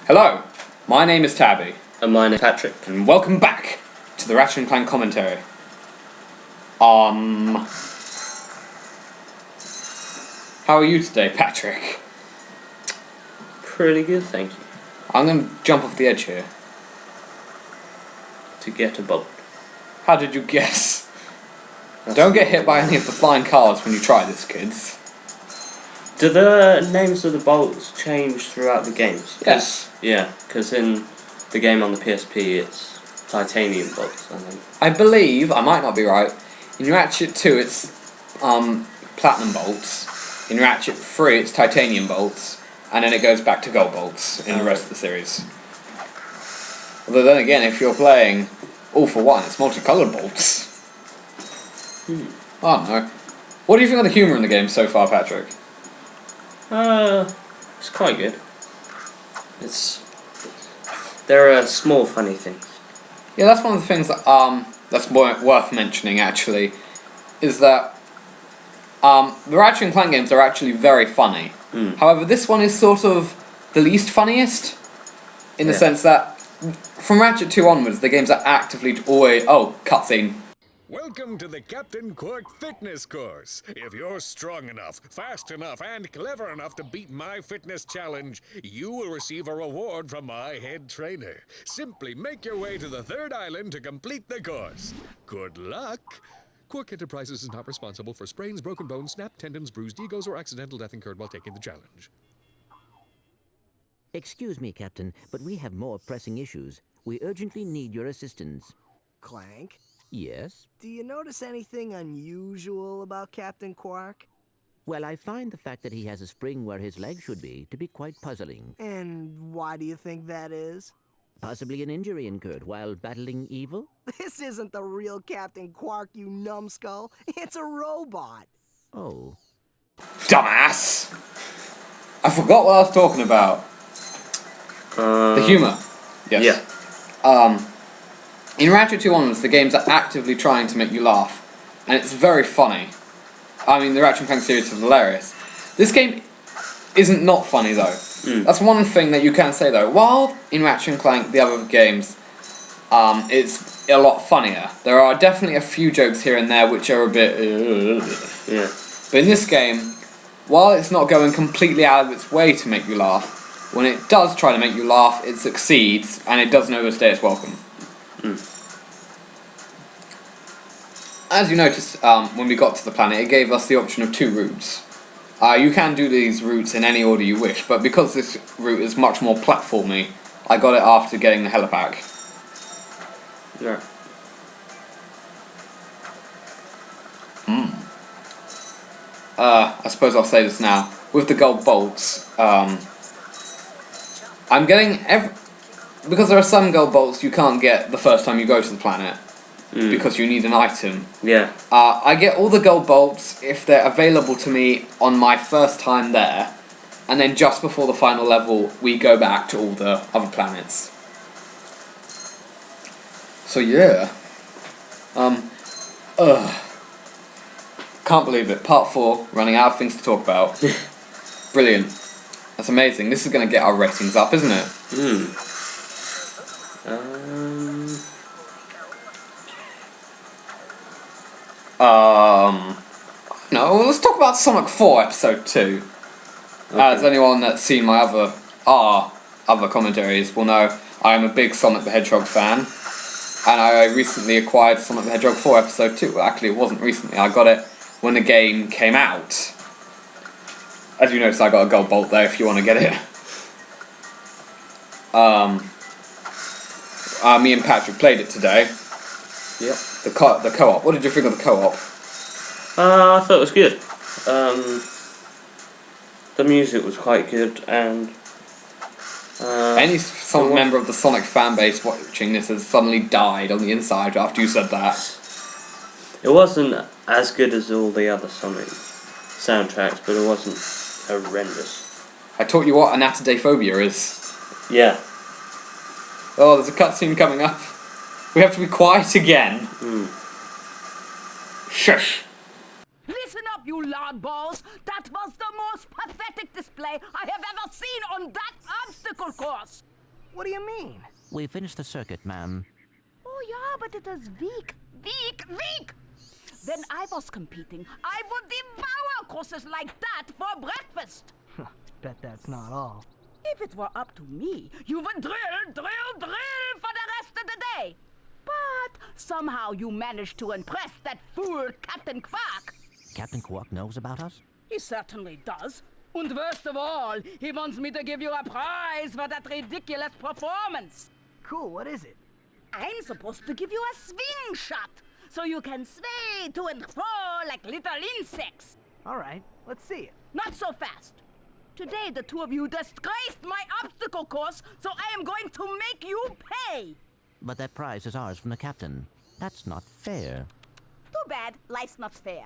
Hello, my name is Tabby. And mine is Patrick. And welcome back to the Ratchet and Clank commentary. How are you today, Patrick? Pretty good, thank you. I'm going to jump off the edge here. To get a bolt. How did you guess? Don't get hit by any of the flying cars when you try this, kids. Do the names of the bolts change throughout the games? Yes. Yeah, because in the game on the PSP it's titanium bolts, I think. I believe, I might not be right, in Ratchet 2 it's platinum bolts, in Ratchet 3 it's titanium bolts, and then it goes back to gold bolts in the rest of the series. Although then again, if you're playing All for One, it's multicoloured bolts. I don't know. What do you think of the humour in the game so far, Patrick? It's quite good. There are small funny things. Yeah, that's one of the things that, that's worth mentioning, actually, is that the Ratchet and Clank games are actually very funny. However, this one is sort of the least funniest, in the sense that from Ratchet 2 onwards, the games are actively always... Oh, cutscene. Welcome to the Captain Quark Fitness Course. If you're strong enough, fast enough, and clever enough to beat my fitness challenge, you will receive a reward from my head trainer. Simply make your way to the third island to complete the course. Good luck. Quark Enterprises is not responsible for sprains, broken bones, snapped tendons, bruised egos, or accidental death incurred while taking the challenge. Excuse me, Captain, but we have more pressing issues. We urgently need your assistance. Clank? Yes? Do you notice anything unusual about Captain Quark? Well, I find the fact that he has a spring where his leg should be to be quite puzzling. And why do you think that is? Possibly an injury incurred while battling evil? This isn't the real Captain Quark, you numbskull. It's a robot. Oh. Dumbass! I forgot what I was talking about. The humour. Yes. Yeah. In Ratchet 2 onwards, the games are actively trying to make you laugh, and it's very funny. I mean, the Ratchet and Clank series is hilarious. This game isn't not funny, though. That's one thing that you can say, though. While in Ratchet and Clank, the other games, it's a lot funnier. There are definitely a few jokes here and there which are a bit... Yeah. But in this game, while it's not going completely out of its way to make you laugh, when it does try to make you laugh, it succeeds, and it doesn't overstay its welcome. As you noticed, when we got to the planet, it gave us the option of 2 routes. You can do these routes in any order you wish, but because this route is much more platformy, I got it after getting the helipack. Yeah. I suppose I'll say this now. With the gold bolts, I'm getting because there are some gold bolts you can't get the first time you go to the planet. Because you need an item. Yeah. I get all the gold bolts if they're available to me on my first time there, and then just before the final level, we go back to all the other planets. So yeah. Can't believe it. Part 4, running out of things to talk about. Brilliant. That's amazing. This is going to get our ratings up, isn't it? No, let's talk about Sonic 4 Episode 2. As anyone that's seen my other commentaries will know, I am a big Sonic the Hedgehog fan. And I recently acquired Sonic the Hedgehog 4 Episode 2. Well, actually, it wasn't recently. I got it when the game came out. As you notice, I got a gold bolt there if you want to get it. Me and Patrick played it today. Yep. The co-op. What did you think of the co-op? I thought it was good. The music was quite good, and... Any member of the Sonic fanbase watching this has suddenly died on the inside after you said that. It wasn't as good as all the other Sonic soundtracks, but it wasn't horrendous. I taught you what anatidaphobia is. Yeah. Oh, there's a cutscene coming up. We have to be quiet again. Shush. Listen up, you loudballs! That was the most pathetic display I have ever seen on that obstacle course! What do you mean? We finished the circuit, ma'am. Oh, yeah, but it is weak. When I was competing, I would devour courses like that for breakfast. Bet that's not all. If it were up to me, you would drill for the rest of the day. But somehow you managed to impress that fool Captain Quark. Captain Quark knows about us? He certainly does. And worst of all, he wants me to give you a prize for that ridiculous performance. Cool, what is it? I'm supposed to give you a swing shot, so you can sway to and fro like little insects. All right, let's see it. Not so fast. Today, the two of you disgraced my obstacle course, so I am going to make you pay. But that prize is ours from the captain. That's not fair. Too bad life's not fair.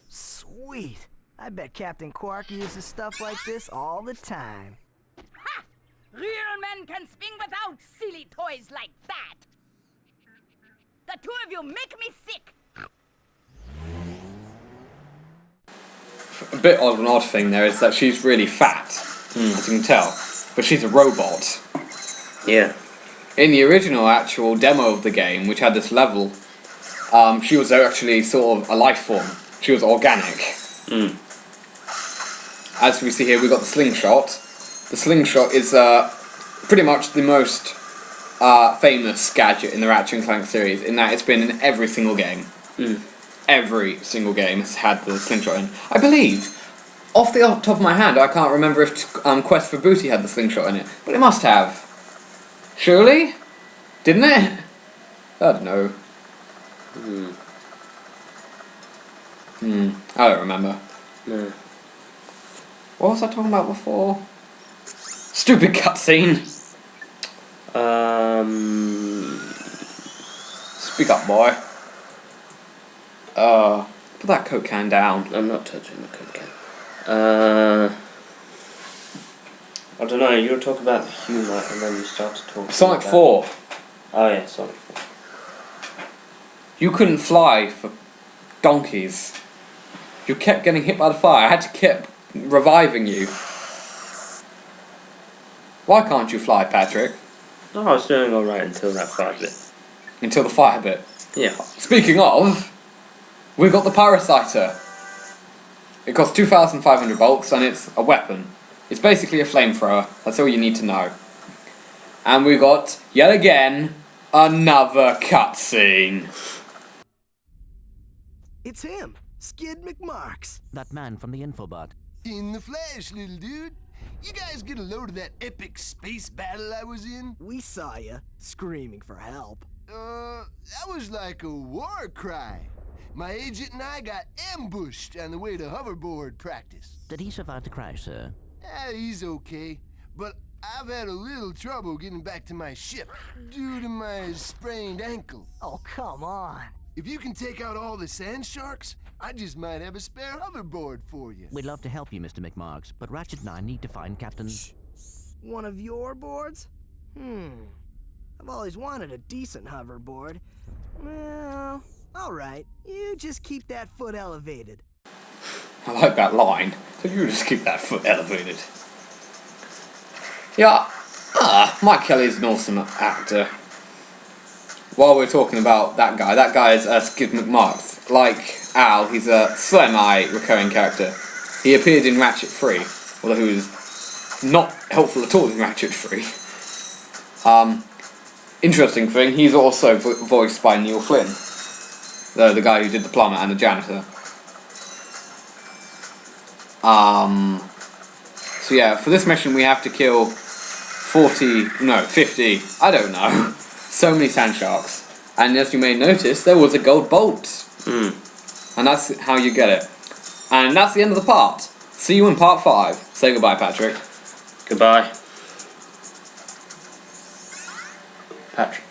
Sweet. I bet Captain Quark uses stuff like this all the time. Ha! Real men can swing without silly toys like that. The two of you make me sick. A bit of an odd thing there is that she's really fat, as you can tell, but she's a robot. Yeah. In the original actual demo of the game, which had this level, she was actually sort of a life form. She was organic. As we see here, we've got the slingshot. The slingshot is pretty much the most famous gadget in the Ratchet and Clank series, in that it's been in every single game. Every single game has had the slingshot in. I believe, off the top of my hand, I can't remember if Quest for Booty had the slingshot in it, but it must have. Surely? Didn't it? I don't know. I don't remember. No. What was I talking about before? Stupid cutscene! Speak up, boy. Put that Coke can down. I'm not touching the Coke can. I don't know, you were talking about the humour and then you started talking Sonic about... 4. Oh yeah, Sonic 4. You couldn't fly for donkeys. You kept getting hit by the fire. I had to keep reviving you. Why can't you fly, Patrick? No, I was doing alright until that fire bit. Until the fire bit. Yeah. Speaking of, we've got the Parasiter. It costs 2,500 bolts and it's a weapon. It's basically a flamethrower. That's all you need to know. And we've got, yet again, another cutscene. It's him, Skid McMarks. That man from the infobot. In the flesh, little dude. You guys get a load of that epic space battle I was in? We saw ya, screaming for help. That was like a war cry. My agent and I got ambushed on the way to hoverboard practice. Did he survive the crash, sir? He's okay, but I've had a little trouble getting back to my ship due to my sprained ankle. Oh, come on. If you can take out all the sand sharks, I just might have a spare hoverboard for you. We'd love to help you, Mr. McMarks, but Ratchet and I need to find Captain... One of your boards? I've always wanted a decent hoverboard. Well, alright. You just keep that foot elevated. I like that line. So you just keep that foot elevated. Yeah, Mike Kelly's an awesome actor. While we're talking about that guy is Skid McMarks. Like Al, he's a semi-recurring character. He appeared in Ratchet 3, although he was not helpful at all in Ratchet 3. Interesting thing, he's also voiced by Neil Flynn, the guy who did the plumber and the janitor. So yeah, for this mission we have to kill 50, I don't know, so many sand sharks. And as you may notice, there was a gold bolt. And that's how you get it. And that's the end of the part. See you in part 5. Say goodbye, Patrick. Goodbye. Patrick.